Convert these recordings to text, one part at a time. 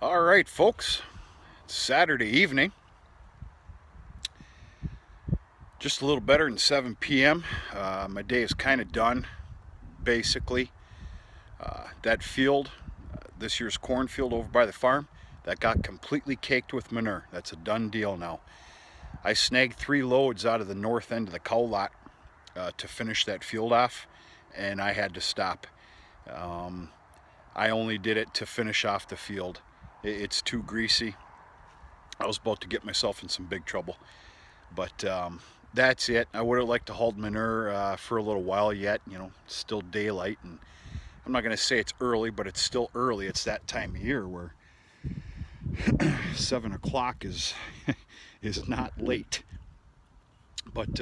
All right, folks, it's Saturday evening, just a little better than 7 p.m. My day is kind of done, basically. That field, this year's cornfield over by the farm, that got completely caked with manure. That's a done deal now. I snagged 3 loads out of the north end of the cow lot to finish that field off, and I had to stop. Um, I only did it to finish off the field. It's too greasy. I was about to get myself in some big trouble. But that's it. I would have liked to hold manure for a little while yet. You know, it's still daylight, and I'm not going to say it's early, but it's still early. It's that time of year where 7 o'clock is is not late. But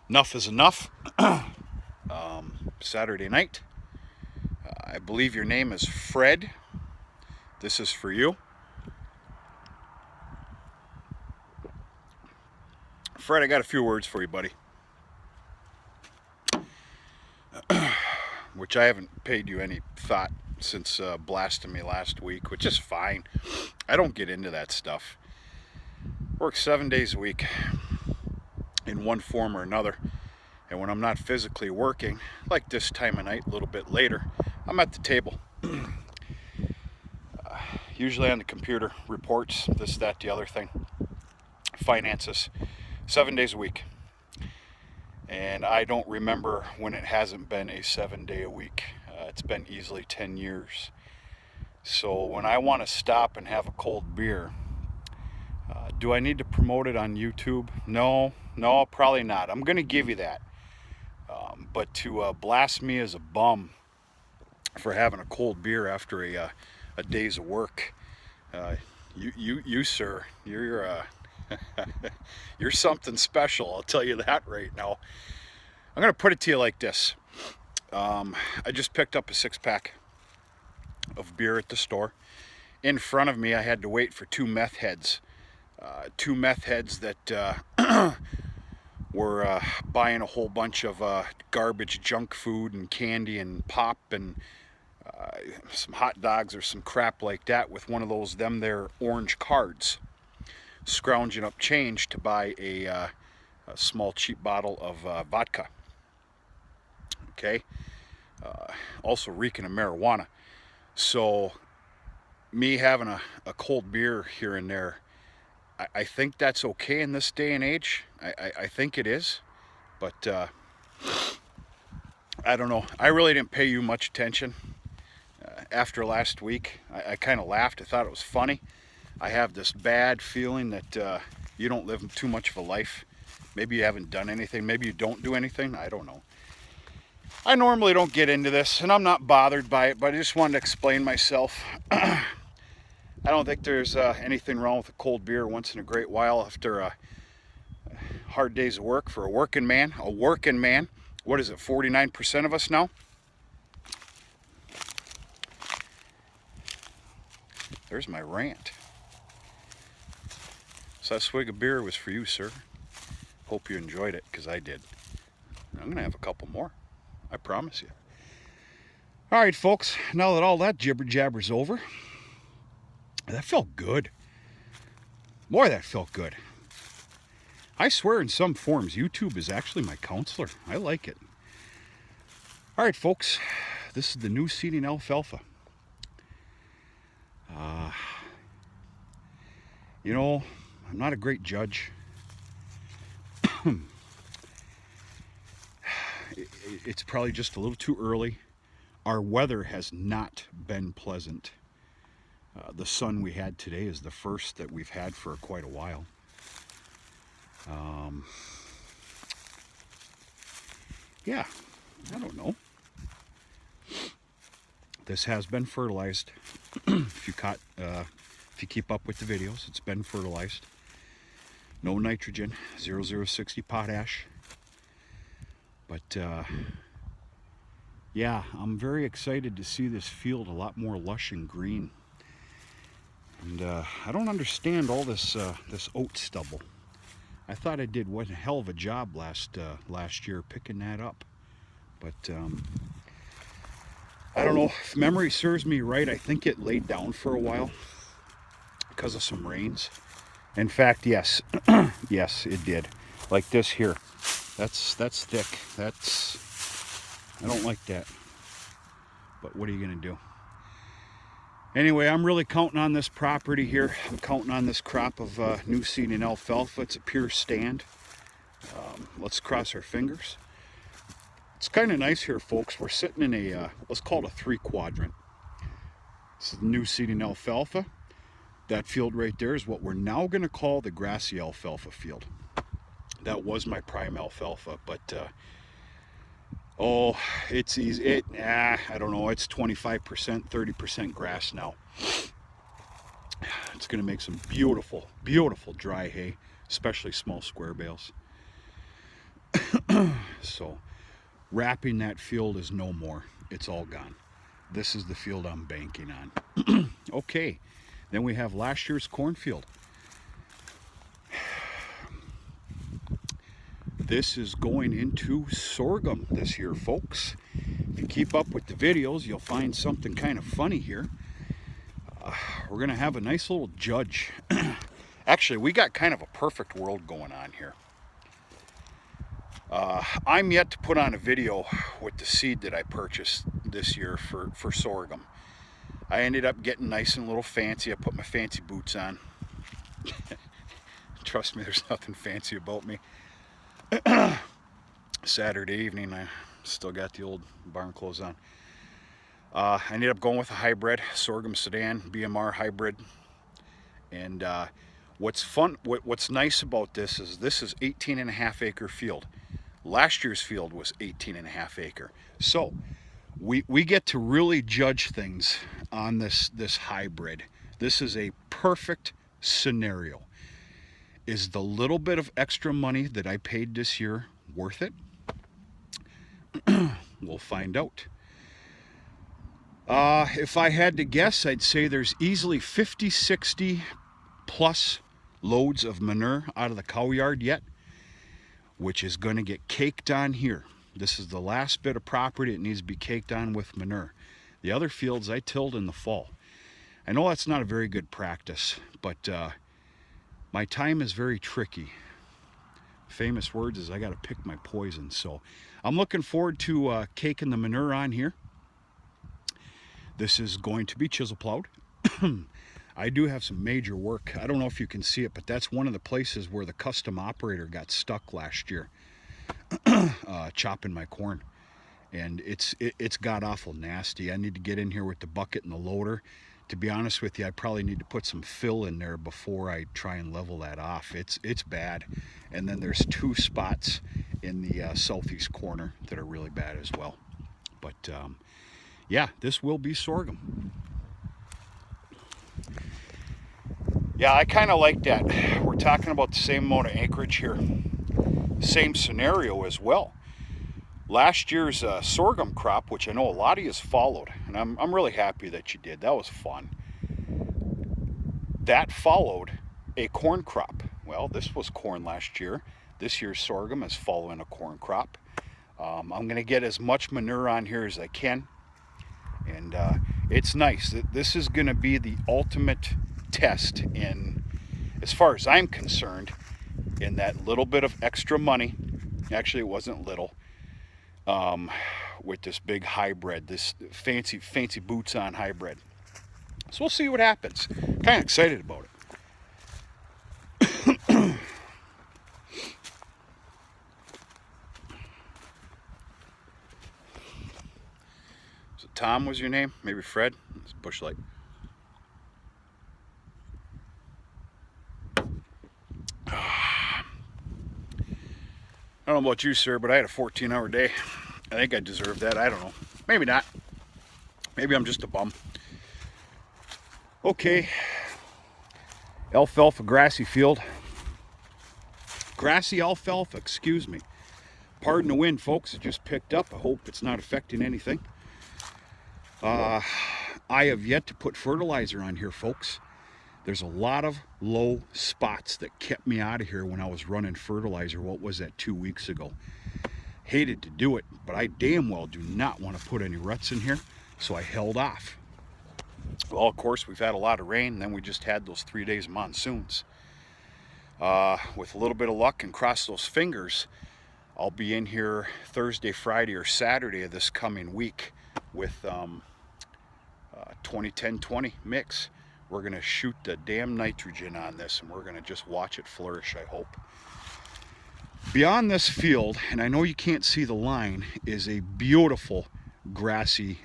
enough is enough. Saturday night. I believe your name is Fred. This is for you. Fred, I got a few words for you, buddy. Which I haven't paid you any thought since blasting me last week, which is fine. I don't get into that stuff. Work 7 days a week in one form or another. And when I'm not physically working, like this time of night, a little bit later, I'm at the table. Usually on the computer, reports, this, that, the other thing. Finances. 7 days a week. And I don't remember when it hasn't been a 7-day a week. It's been easily 10 years. So when I want to stop and have a cold beer, do I need to promote it on YouTube? No, probably not. I'm going to give you that. But to blast me as a bum for having a cold beer after a day's of work, you sir, you're you're something special. I'll tell you that right now. I'm going to put it to you like this. I just picked up a 6-pack of beer at the store. In front of me, I had to wait for 2 meth heads. 2 meth heads that were buying a whole bunch of garbage junk food and candy and pop and some hot dogs or some crap like that with one of those their orange cards, scrounging up change to buy a small cheap bottle of vodka. Okay, also reeking of marijuana. So me having a cold beer here and there, I think that's okay in this day and age. I think it is, but I don't know. I really didn't pay you much attention after last week. I kind of laughed. I thought it was funny. I have this bad feeling that you don't live too much of a life. Maybe you haven't done anything. Maybe you don't do anything. I don't know. I normally don't get into this, and I'm not bothered by it, but I just wanted to explain myself. I don't think there's anything wrong with a cold beer once in a great while after a hard day's of work for a working man. A working man. What is it, 49% of us now? There's my rant. So that swig of beer was for you, sir. Hope you enjoyed it, because I did. I'm going to have a couple more. I promise you. All right, folks. Now that all that jibber jabber's over, that felt good. Boy, that felt good. I swear in some forms, YouTube is actually my counselor. I like it. All right, folks. This is the new seeding alfalfa. You know, I'm not a great judge. It's probably just a little too early. Our weather has not been pleasant. The sun we had today is the first that we've had for quite a while. Yeah, I don't know. This has been fertilized. If you keep up with the videos, it's been fertilized. No nitrogen, 0060 potash. But yeah, I'm very excited to see this field a lot more lush and green. And I don't understand all this oat stubble. I thought I did one hell of a job last year picking that up. But I don't know, if memory serves me right, I think it laid down for a while. because of some rains. In fact, yes, yes, it did. Like this here. That's thick. I don't like that. But what are you gonna do? Anyway, I'm really counting on this property here. I'm counting on this crop of new seed in alfalfa. It's a pure stand. Let's cross our fingers. It's kind of nice here, folks. We're sitting in a, let's call it a 3-quadrant. This is new seed in alfalfa. That field right there is what we're now going to call the grassy alfalfa field. That was my prime alfalfa, but oh, it's easy. I don't know. It's 25%, 30% grass now. It's going to make some beautiful, beautiful dry hay, especially small square bales. So wrapping that field is no more. It's all gone. This is the field I'm banking on. Okay, then we have last year's cornfield. This is going into sorghum this year, folks. If you keep up with the videos, you'll find something kind of funny here. We're going to have a nice little judge. Actually, we got kind of a perfect world going on here. I'm yet to put on a video with the seed that I purchased this year for sorghum. I ended up getting nice and a little fancy. I put my fancy boots on. Trust me, there's nothing fancy about me. Saturday evening, I still got the old barn clothes on. I ended up going with a hybrid, sorghum sedan, BMR hybrid. And what's nice about this is 18.5 acre field. Last year's field was 18.5 acre. So we get to really judge things on this hybrid. This is a perfect scenario. Is the little bit of extra money that I paid this year worth it? We'll find out. If I had to guess, I'd say there's easily 50, 60 plus loads of manure out of the cow yard yet, which is going to get caked on here. This is the last bit of property that needs to be caked on with manure. The other fields I tilled in the fall. I know that's not a very good practice, but my time is very tricky. Famous words is I got to pick my poison. So I'm looking forward to caking the manure on here. This is going to be chisel plowed. I do have some major work. I don't know if you can see it, but that's one of the places where the custom operator got stuck last year, chopping my corn. And it's got awful nasty. I need to get in here with the bucket and the loader. To be honest with you, I probably need to put some fill in there before I try and level that off. It's bad. And then there's 2 spots in the southeast corner that are really bad as well. But yeah, this will be sorghum. Yeah, I kind of like that. We're talking about the same amount of acreage here. Same scenario as well. Last year's sorghum crop, which I know a lot of you followed, and I'm really happy that you did. That was fun. That followed a corn crop. Well, this was corn last year. This year's sorghum is following a corn crop. I'm going to get as much manure on here as I can. And it's nice. This is going to be the ultimate test in, as far as I'm concerned, in that little bit of extra money. Actually, it wasn't little. With this big hybrid, this fancy boots on hybrid. So we'll see what happens. Kind of excited about it. So Tom was your name? Maybe Fred? It's Bush Light. I don't know about you, sir, but I had a 14-hour day. I think I deserve that. I don't know. Maybe not. Maybe I'm just a bum. Okay. Alfalfa grassy field. Grassy alfalfa, excuse me. Pardon the wind, folks. It just picked up. I hope it's not affecting anything. I have yet to put fertilizer on here, folks. There's a lot of low spots that kept me out of here when I was running fertilizer. What was that, 2 weeks ago? Hated to do it, but I damn well do not want to put any ruts in here, so I held off. Well, of course, we've had a lot of rain, and then we just had those 3 days of monsoons. With a little bit of luck and cross those fingers, I'll be in here Thursday, Friday, or Saturday of this coming week with 20-10-20 mix. We're going to shoot the damn nitrogen on this, and we're going to just watch it flourish, I hope. Beyond this field, and I know you can't see the line, is a beautiful grassy,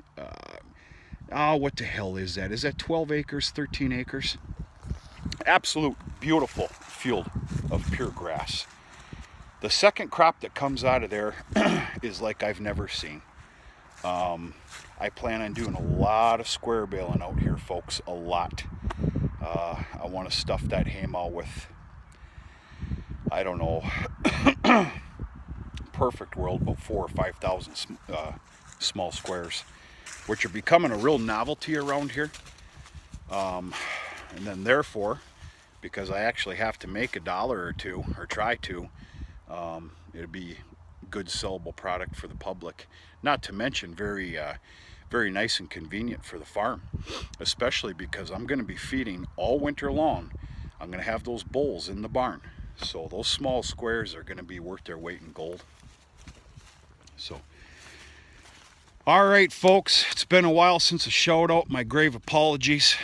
what the hell is that? Is that 12 acres, 13 acres? Absolute beautiful field of pure grass. The second crop that comes out of there is like I've never seen. I plan on doing a lot of square baling out here, folks, a lot. I want to stuff that haymow with, I don't know, perfect world, about 4,000 or 5,000 small squares, which are becoming a real novelty around here. And then therefore, because I actually have to make $1 or $2, or try to, it'll be good sellable product for the public. Not to mention very nice and convenient for the farm, especially because I'm going to be feeding all winter long. I'm going to have those bulls in the barn, so those small squares are going to be worth their weight in gold. So, all right, folks, it's been a while since a shout out. My grave apologies.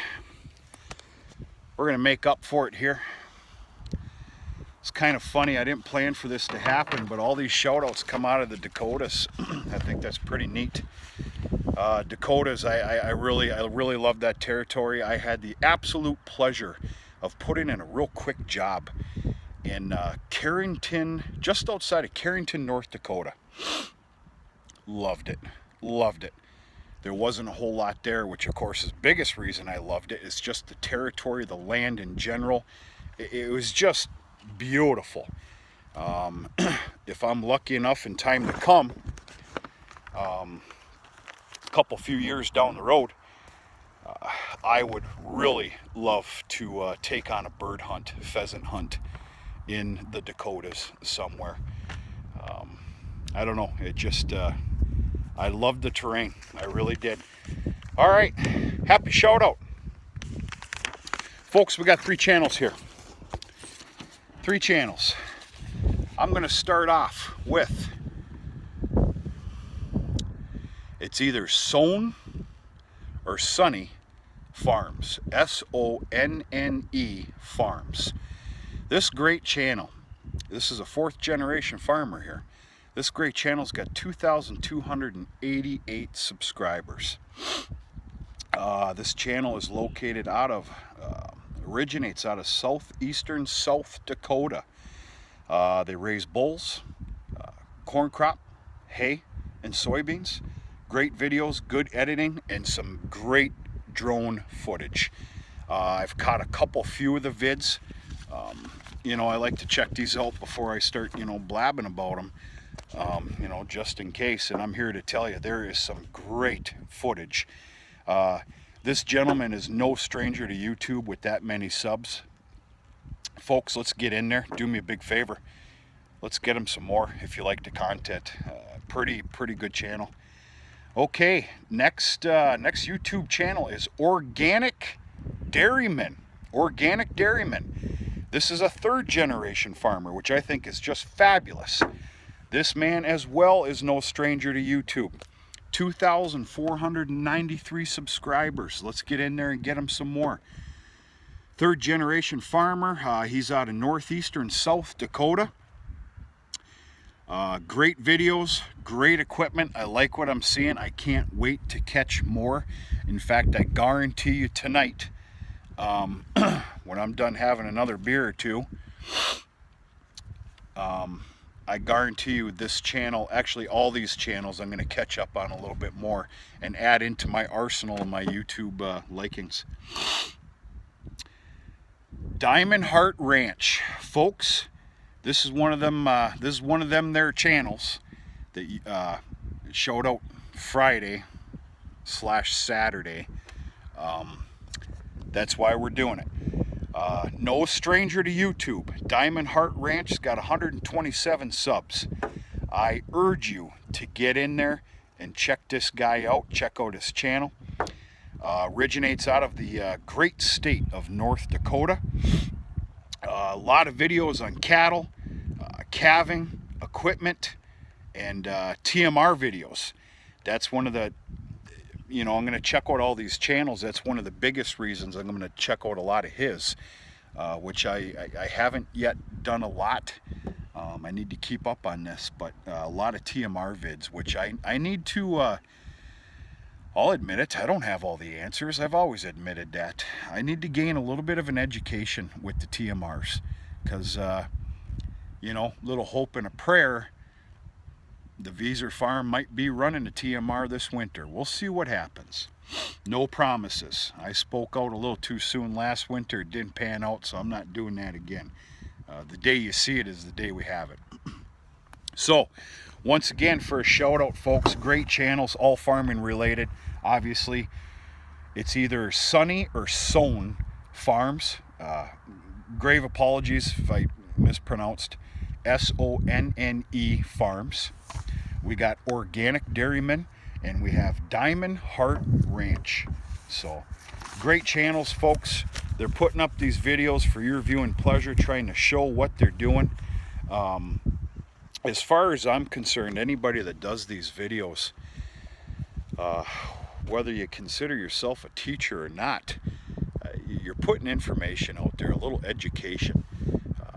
We're going to make up for it here. It's kind of funny, I didn't plan for this to happen, but all these shout outs come out of the Dakotas. I think that's pretty neat. Dakotas, I really love that territory. I had the absolute pleasure of putting in a real quick job in Carrington, just outside of Carrington, North Dakota. Loved it, loved it. There wasn't a whole lot there, which of course is the biggest reason I loved it. Is just the territory, the land in general. It was just beautiful. If I'm lucky enough in time to come, a few years down the road, I would really love to take on a bird hunt, pheasant hunt in the Dakotas somewhere. I don't know, it just, I loved the terrain, I really did. All right, happy shout out. Folks, we got 3 channels here. 3 channels. I'm going to start off with, it's either Sown or Sunny Farms. S-O-N-N-E Farms. This great channel, this is a 4th generation farmer here. This great channel's got 2,288 subscribers. This channel is located out of, originates out of southeastern South Dakota. They raise bulls, corn crop, hay, and soybeans. Great videos, good editing, and some great drone footage. I've caught a few of the vids. You know, I like to check these out before I start, you know, blabbing about them, you know, just in case. And I'm here to tell you, there is some great footage. This gentleman is no stranger to YouTube with that many subs. Folks, let's get in there. Do me a big favor. Let's get him some more if you like the content. Pretty good channel. Okay, next YouTube channel is Organic Dairyman. Organic Dairyman. This is a 3rd generation farmer, which I think is just fabulous. This man as well is no stranger to YouTube. 2,493 subscribers. Let's get in there and get him some more. 3rd generation farmer. He's out of northeastern South Dakota. Great videos, great equipment. I like what I'm seeing. I can't wait to catch more. In fact, I guarantee you tonight, when I'm done having another beer or two, I guarantee you this channel, actually all these channels, I'm going to catch up on a little bit more and add into my arsenal of my YouTube likings. Diamond Heart Ranch, folks. This is one of them. Their channels that showed out Friday/Saturday. That's why we're doing it. No stranger to YouTube. Diamond Heart Ranch's got 127 subs. I urge you to get in there and check this guy out. Check out his channel. Originates out of the great state of North Dakota. A lot of videos on cattle, calving, equipment, and TMR videos. That's one of the, I'm going to check out all these channels. That's one of the biggest reasons I'm going to check out a lot of his, which I haven't yet done a lot. I need to keep up on this, but a lot of TMR vids, which I need to, I'll admit it, I don't have all the answers. I've always admitted that. I need to gain a little bit of an education with the TMRs, because, little hope and a prayer, the Vieser farm might be running a TMR this winter. We'll see what happens. No promises. I spoke out a little too soon last winter. It didn't pan out, so I'm not doing that again. The day you see it is the day we have it. So, once again, for a shout out, folks, great channels, all farming related. Obviously, it's either Sunny or Sown Farms. Grave apologies if I mispronounced. SONNE Farms. We got Organic Dairyman, and we have Diamond Heart Ranch. So, great channels, folks. They're putting up these videos for your viewing pleasure, trying to show what they're doing. As far as I'm concerned, anybody that does these videos, whether you consider yourself a teacher or not, you're putting information out there, a little education.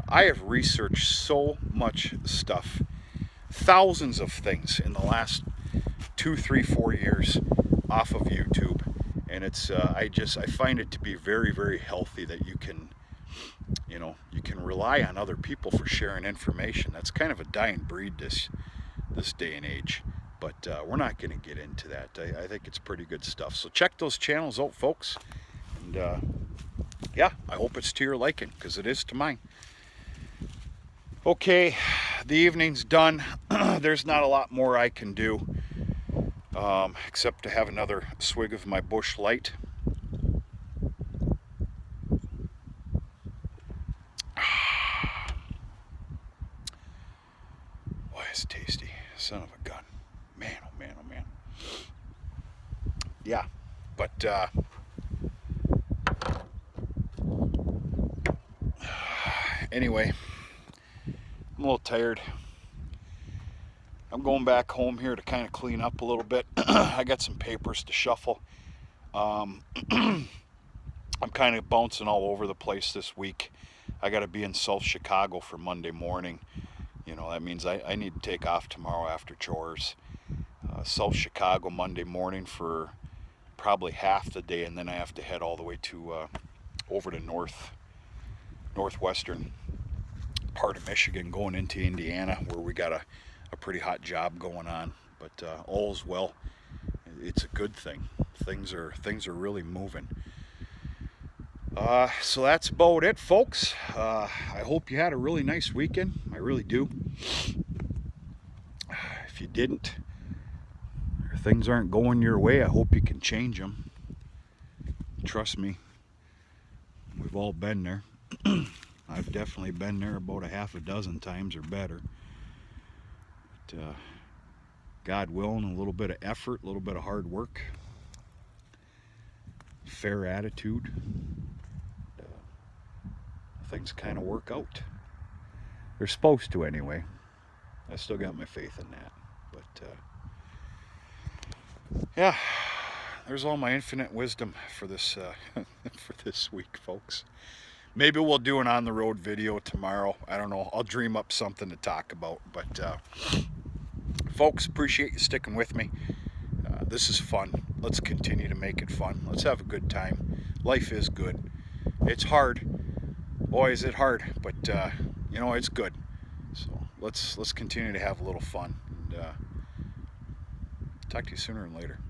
I have researched so much stuff, thousands of things in the last 2, 3, 4 years off of YouTube, and it's I find it to be very, very healthy that you can rely on other people for sharing information. That's kind of a dying breed this day and age, but we're not going to get into that. I think it's pretty good stuff. So check those channels out, folks, and yeah, I hope it's to your liking, because it is to mine. Okay, the evening's done. There's not a lot more I can do, except to have another swig of my Busch Light. Boy, it's tasty. Son of a gun. Man, oh man, oh man. Yeah, but anyway, I'm a little tired. I'm going back home here to kind of clean up a little bit. I got some papers to shuffle. I'm kind of bouncing all over the place this week. I got to be in South Chicago for Monday morning. That means I need to take off tomorrow after chores. South Chicago Monday morning for probably half the day, and then I have to head all the way to over to northwestern part of Michigan, going into Indiana, where we got a pretty hot job going on. But all's well. It's a good thing. Things are really moving. So that's about it, folks. I hope you had a really nice weekend. I really do. If you didn't, or things aren't going your way, I hope you can change them. Trust me, we've all been there. I've definitely been there about a half a dozen times or better. But, God willing, a little bit of effort, a little bit of hard work, fair attitude, things kind of work out. They're supposed to anyway. I still got my faith in that. But yeah, there's all my infinite wisdom for this for this week, folks. Maybe we'll do an on the road video tomorrow. I don't know. I'll dream up something to talk about. But folks, appreciate you sticking with me. This is fun. Let's continue to make it fun. Let's have a good time. Life is good. It's hard. Boy, is it hard. But it's good. So let's continue to have a little fun. And talk to you sooner than later.